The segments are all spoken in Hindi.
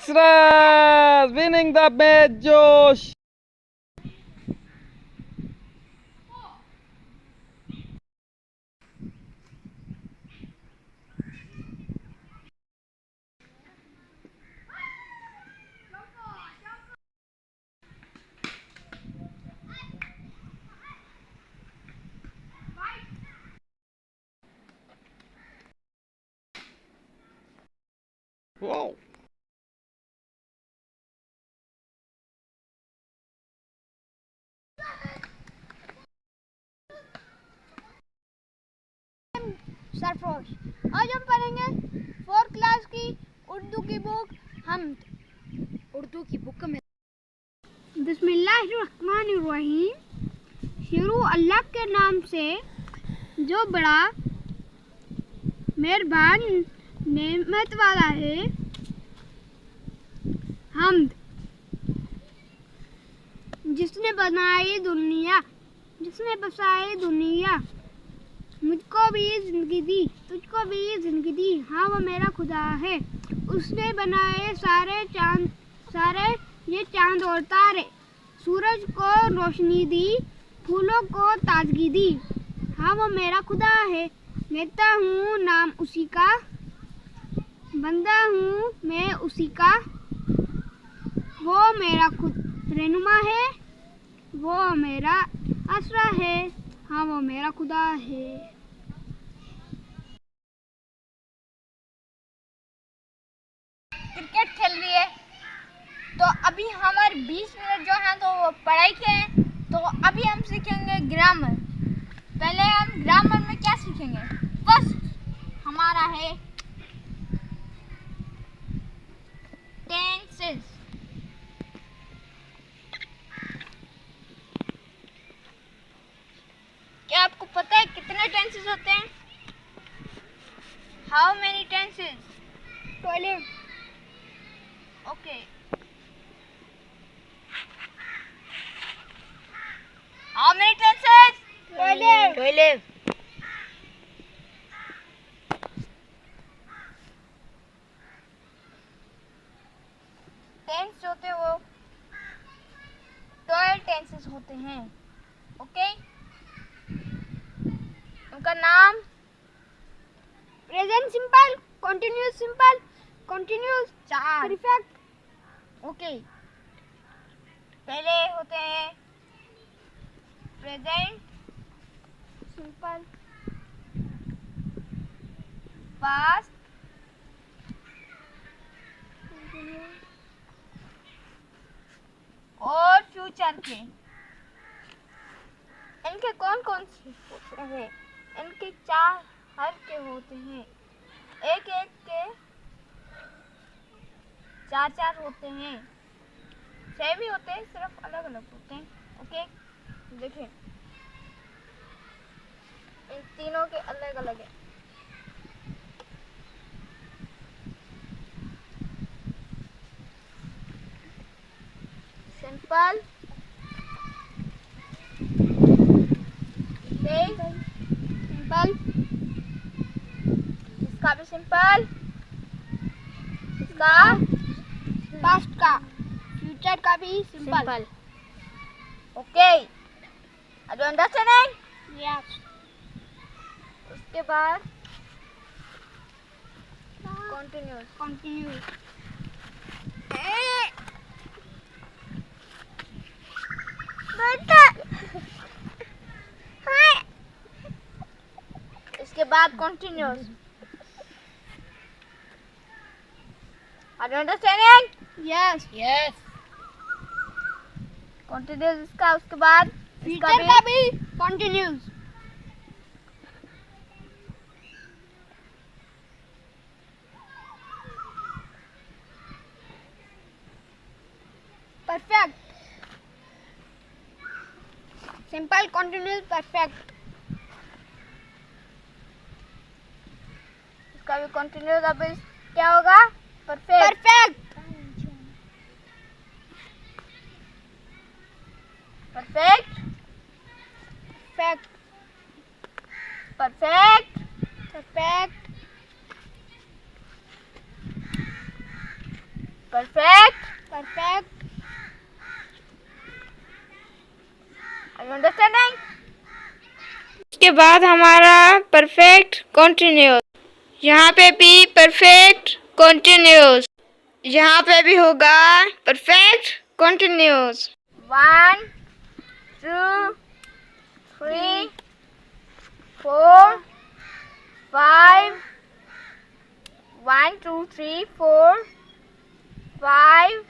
6 runs, winning the match, Josh. Wow. Sarfarosh. आज हम पढ़ेंगे 4th क्लास की उर्दू की बुक हम्द। उर्दू की बुक में बिस्मिल्लाहिर्रहमानिर्रहीम। शुरू अल्लाह के नाम से जो बड़ा मेहरबान नेमत वाला है। हम्द। जिसने बसाई दुनिया, मुझको भी जिंदगी दी, तुझको भी जिंदगी दी, हाँ वो मेरा खुदा है। उसने बनाए सारे ये चांद और तारे, सूरज को रोशनी दी, फूलों को ताजगी दी, हाँ वो मेरा खुदा है। लेता हूँ नाम उसी का, बंदा हूँ मैं उसी का, वो मेरा खुद रहनुमा है, वो मेरा आसरा है, हाँ वो मेरा खुदा है। क्रिकेट खेल रही है तो अभी हमारे 20 मिनट जो हैं तो वो पढ़ाई के हैं। तो अभी हम सीखेंगे ग्रामर। पहले हम ग्रामर में क्या सीखेंगे? फर्स्ट हमारा है टेंसेस। क्या आपको पता है कितने टेंसेस होते हैं? How many tenses? 12। Okay. How many tenses? 12। Tense होते हैं वो 12 टेंसेस होते हैं। ओके। उनका नाम present simple, continuous simple, continuous, perfect. Okay. पहले होते हैं प्रेजेंट सिंपल, पास्ट, और फ्यूचर के। इनके कौन कौन से होते हैं? इनके 4 हल्के होते हैं, एक एक के 4 होते हैं। 6 भी होते हैं, सिर्फ अलग अलग होते हैं। ओके, देखिए इन तीनों के अलग अलग है। सिंपल, सिंपल, इसका भी सिंपल, इसका पास्ट का, फ्यूचर का भी simple. Okay, are you understanding? Yes. उसके बाद कंटिन्यूअस। इसके बाद continuous. Are you understanding? Yes. Continuous इसका, उसके बाद फ्यूचर का भी continuous. Perfect, simple, continuous, perfect. इसका भी कंटिन्यूअस, अब क्या होगा? Perfect. Perfect, perfect, perfect, perfect, perfect. Are you understanding? उसके बाद हमारा परफेक्ट कॉन्टिन्यूस, यहाँ पे भी परफेक्ट कॉन्टिन्यूस, यहाँ पे भी होगा परफेक्ट कॉन्टिन्यूस। 1, 2, 3, 4, 5. 1, 2, 3, 4, 5,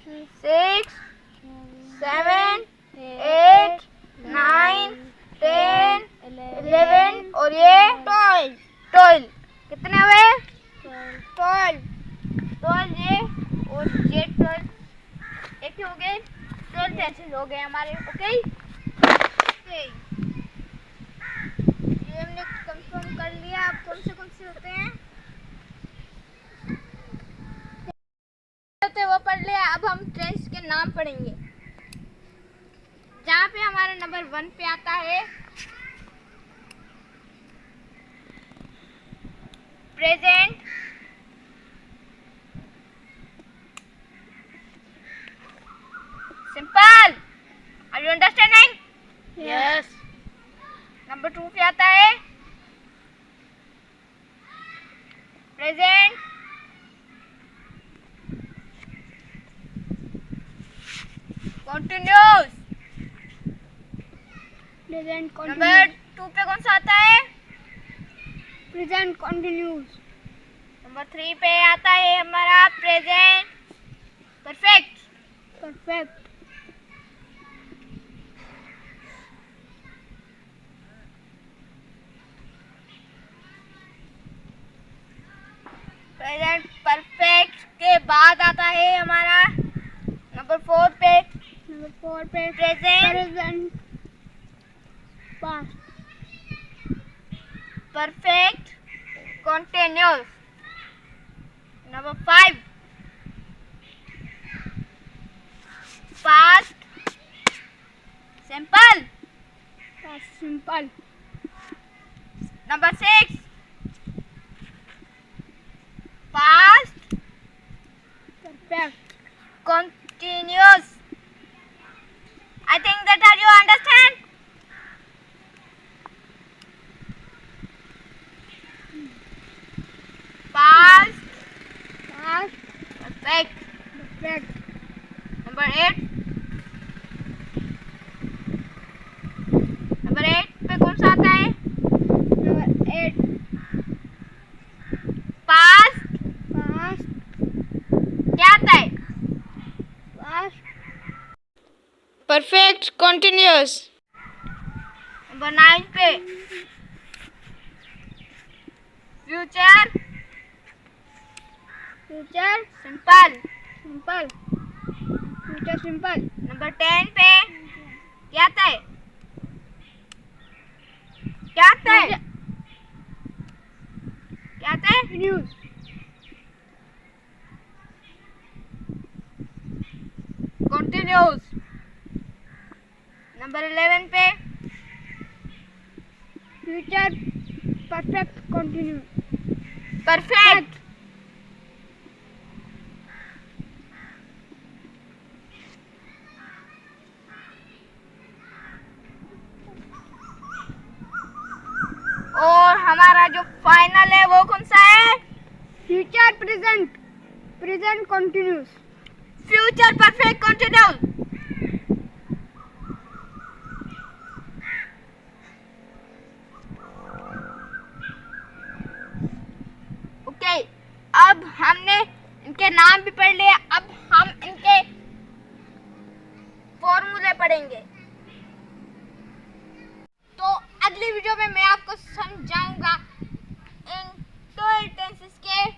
6, 7, 8, 9, 10, 11 और ये 12. कितने हुए? 12 ये और ये 12 एक ही हो गए, 12 टेंसेस हो गए हमारे। ओके, ये हमने कंफर्म कर लिया। अब कौन से होते हैं वो पढ़ लिया। अब हम टेंस के नाम पढ़ेंगे। जहाँ पे हमारा नंबर 1 पे आता है present simple. Are you understanding? Yes. Number 2 पे आता है प्रेजेंट कॉन्टिन्यूस। नंबर 2 पे कौन सा आता है? Present continuous. नंबर 3 पे आता है हमारा प्रेजेंट परफेक्ट। प्रेजेंट परफेक्ट के बाद आता है हमारा नंबर 4 पे present past perfect continuous. Number 5 past simple. Number 6 past perfect continuous. I think that you understand. Past perfect. Number 8 पे कौन सा आता है? नंबर 8 पास्ट क्या आता है? Perfect continuous. नंबर 9 पे फ्यूचर सिंपल। नंबर 10 पे क्या आता है? कंटिन्यूस। नंबर 11 पे फ्यूचर परफेक्ट कॉन्टिन्यूस। परफेक्ट। और हमारा जो फाइनल है वो कौन सा है? Future present continuous. Future perfect continuous. Okay, अब हमने इनके नाम भी पढ़ लिए। अब हम इनके फॉर्मूले पढ़ेंगे। तो अगली वीडियो में मैं आपको समझाऊंगा इन टू टेंसेस के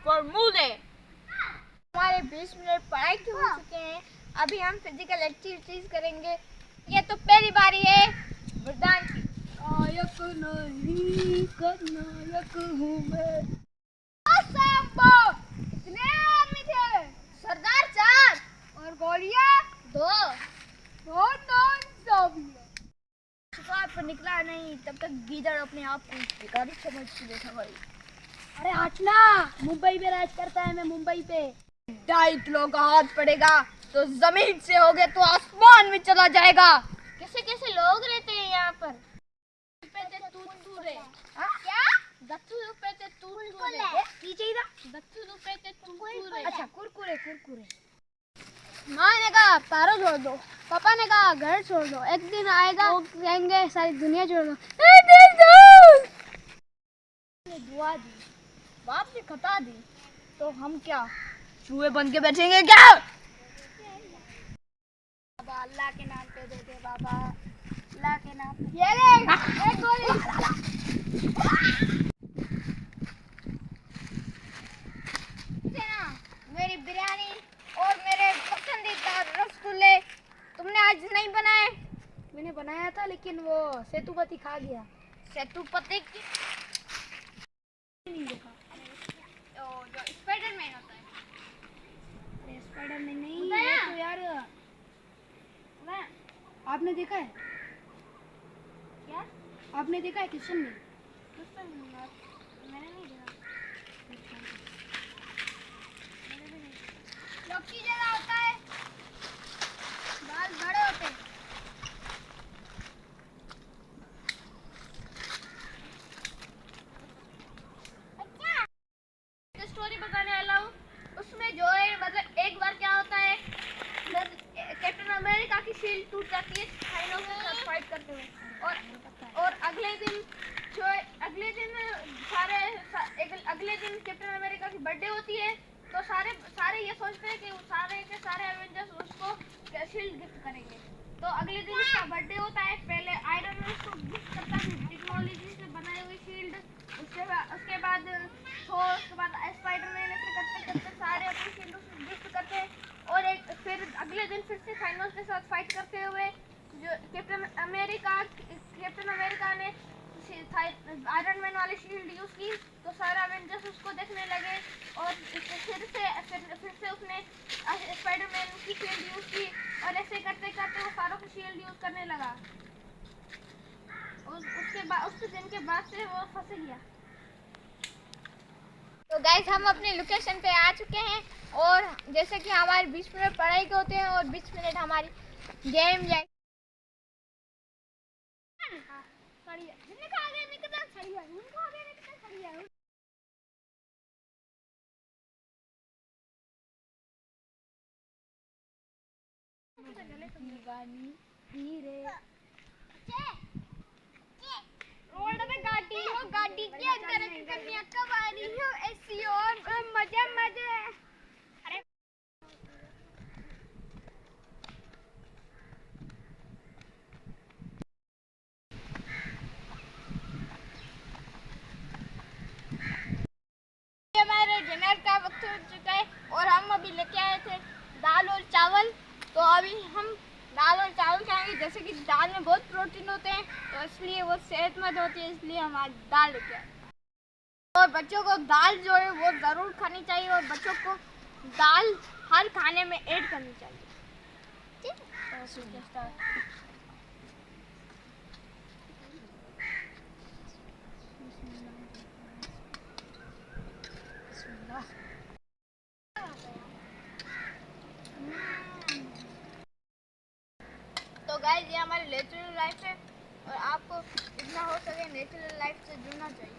फॉर्मूले। हमारे 20 मिनट पढ़ाई के हो चुके हैं। अभी हम फिजिकल एक्टिविटीज करेंगे। ये तो पहली बारी है वरदान की। नायक नहीं नायक हूँ मैं। कितने आदमी थे? सरदार 4 और गोलियां 2। शिकार पर निकला नहीं तब तक गीदड़ अपने आप को शिकारी समझ के बैठा भाई। अरे हटना, मुंबई में राज करता है मैं मुंबई पे। 2.5 किलो का हाथ पड़ेगा तो जमीन से होगे तो आसमान में चला जाएगा। कैसे कैसे लोग रहते हैं यहाँ पर? क्या? अच्छा, कुरकुरे कुरकुरे। माँ ने कहा तारो छोड़ दो, पापा ने कहा घर छोड़ दो, एक दिन आएगा वो कहेंगे सारी दुनिया छोड़ दो। दुआ दी, बाप ने खता दी, तो हम क्या चूहे बन के बैठेंगे क्या? बाबा अल्लाह के नाम पे दे दे बाबा, अल्लाह के नाम पे। ये ले एक गोली। ना मेरी बिरयानी और मेरे पसंदीदा रसगुल्ले तुमने आज नहीं बनाए? मैंने बनाया था लेकिन वो सेतुपति खा गया। सेतुपति की नहीं देखा। जो स्पाइडरमैन होता है। अरे स्पाइडरमैन नहीं है तो यार, आपने देखा है? क्या? आपने देखा है किशन ने? मैंने नहीं देखा। लॉकी जगह होता है, बाल बड़े होते हैं। स्टोरी बताने वाला हूँ, उसमें जो है मतलब एक बार क्या होता है, कैप्टन अमेरिका की शील्ड टूट जाती है थाइनोस के साथ फाइट करते हुए, और अगले दिन कैप्टन अमेरिका की बर्थडे होती है, तो सारे ये सोचते हैं कि सारे के सारे एवेंजर्स उसको शील्ड गिफ्ट करेंगे। तो अगले दिन उसका बर्थडे होता है, पहले आयरन मैन उसको गिफ्ट करता है टेक्नोलॉजी से बनाई हुई शील्ड, उसके बाद स्पाइडरमैन ऐसे करते करते सारे अपनी शील्ड उसको गिफ्ट करते हैं, और फिर अगले दिन फिर से थाइनोस के साथ फाइट करते हुए जो कैप्टन अमेरिका ने आयरन मैन वाली शील्ड यूज की, तो सारा एवेंजर्स उसको देखने लगे, और फिर से उसने स्पाइडरमैन की शील्ड यूज की, और ऐसे करते करते वो सारों की शील्ड यूज करने लगा। उसके दिन के बाद से वो फंस गया। तो गाइस हम अपने लोकेशन पे आ चुके हैं, और जैसे कि हमारे 20 मिनट पढ़ाई के होते हैं और 20 मिनट हमारी गेम या दीवानी धीरे रोड पे गाड़ी के अंदर कन्या कब आ रही हो ऐसी, और मजे मजे। अरे हमारे डिनर का वक्त हो चुका है, और हम अभी लेके आए थे दाल और चावल, तो अभी हम दाल और चावल खाएंगे। जैसे कि दाल में बहुत प्रोटीन होते हैं, तो इसलिए वो सेहतमंद होती है, इसलिए हम आज दाल लेके आए। और बच्चों को दाल जो है वो ज़रूर खानी चाहिए, और बच्चों को दाल हर खाने में ऐड करनी चाहिए। ठीक है? तो गाइस ये हमारी नेचुरल लाइफ है, और आपको जितना हो सके नेचुरल लाइफ से जुड़ना चाहिए।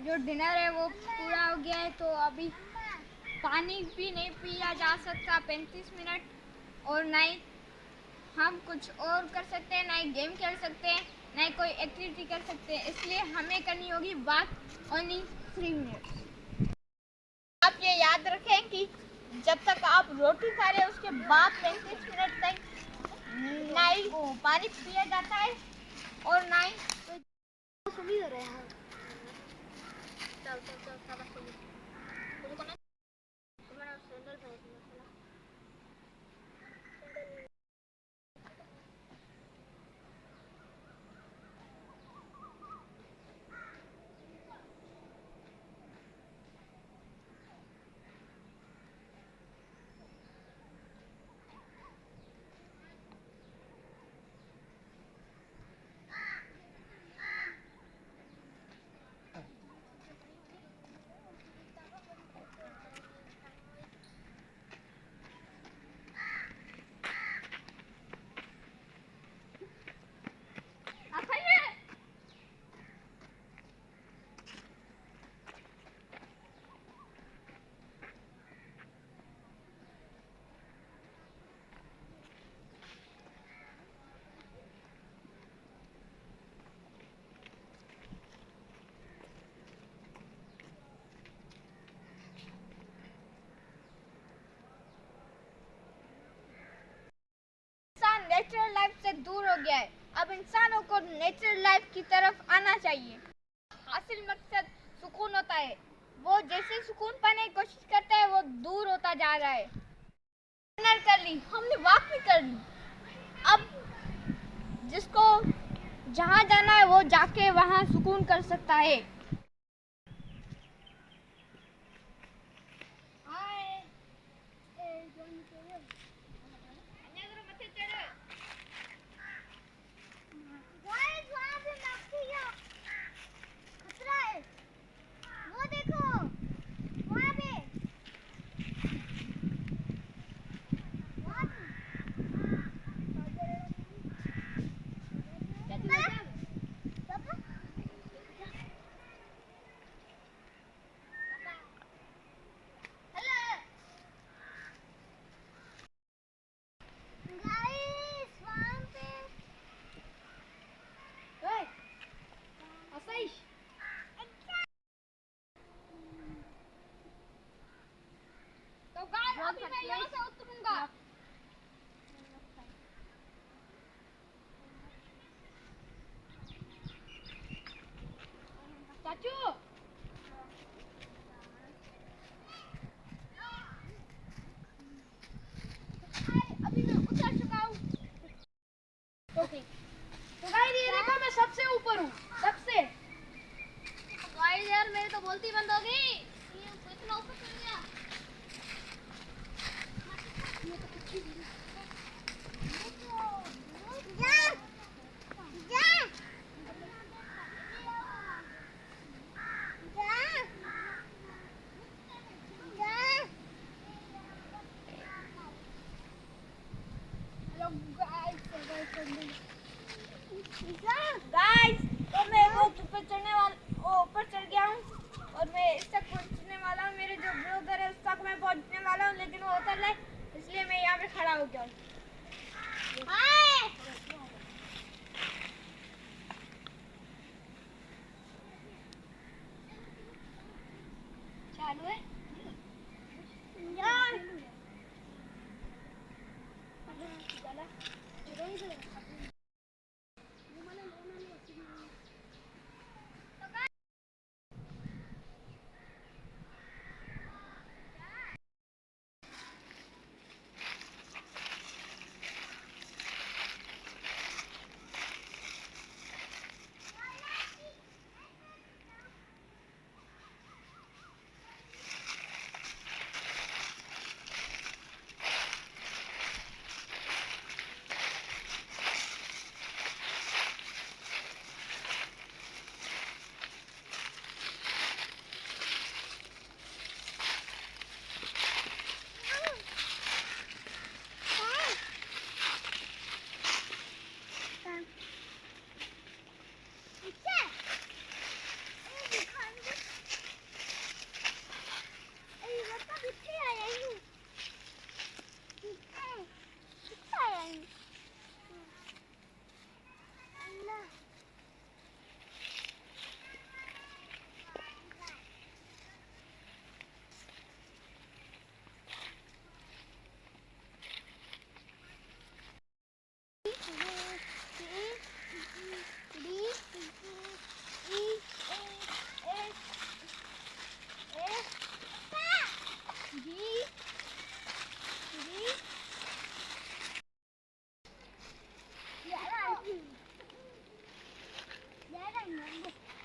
जो डिनर है वो पूरा हो गया है, तो अभी पानी भी नहीं पिया जा सकता 35 मिनट, और ना ही हम कुछ और कर सकते हैं, ना ही गेम खेल सकते हैं, ना ही कोई एक्टिविटी कर सकते हैं, इसलिए हमें करनी होगी बात ओनली 3 मिनट। आप ये याद रखें कि जब तक आप रोटी खा रहे हैं उसके बाद 35 मिनट तक ना ही पानी पिया जाता है, और ना ही सुनी रहे हैं। लाइफ से दूर हो गया है। अब इंसानों को नेचुरल लाइफ की तरफ आना चाहिए। हासिल मकसद सुकून होता है। वो जैसे सुकून पाने की कोशिश करता है वो दूर होता जा रहा है। डिनर कर ली, हमने वॉक भी कर ली। अब जिसको जहाँ जाना है वो जाके वहाँ सुकून कर सकता है। तो गाइस अभी मैं यहाँ से उतरूंगा। चाचू अभी मैं उतर चुका हूँ। तो गाइस ये देखो मैं सबसे ऊपर हूँ, सबसे। गाइस यार मेरी तो बोलती बंद हो गई। ये इतना ऊपर चल गया। गाइस तो मैं बहुत ऊपर चढ़ गया हूँ और मैं इस तक पहुँचने वाला हूँ। मेरे जो ब्रदर है उस तक मैं पहुँचने वाला हूँ, लेकिन वो उतर रहा है इसलिए मैं यहाँ पे खड़ा हो गया हूँ। चालू है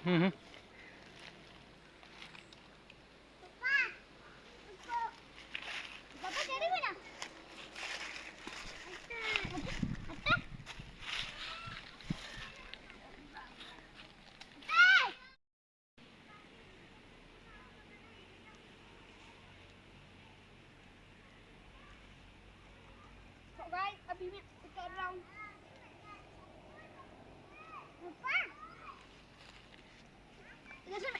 हम्म। अभी मैं उतर रहा हूँ। इधर से मैं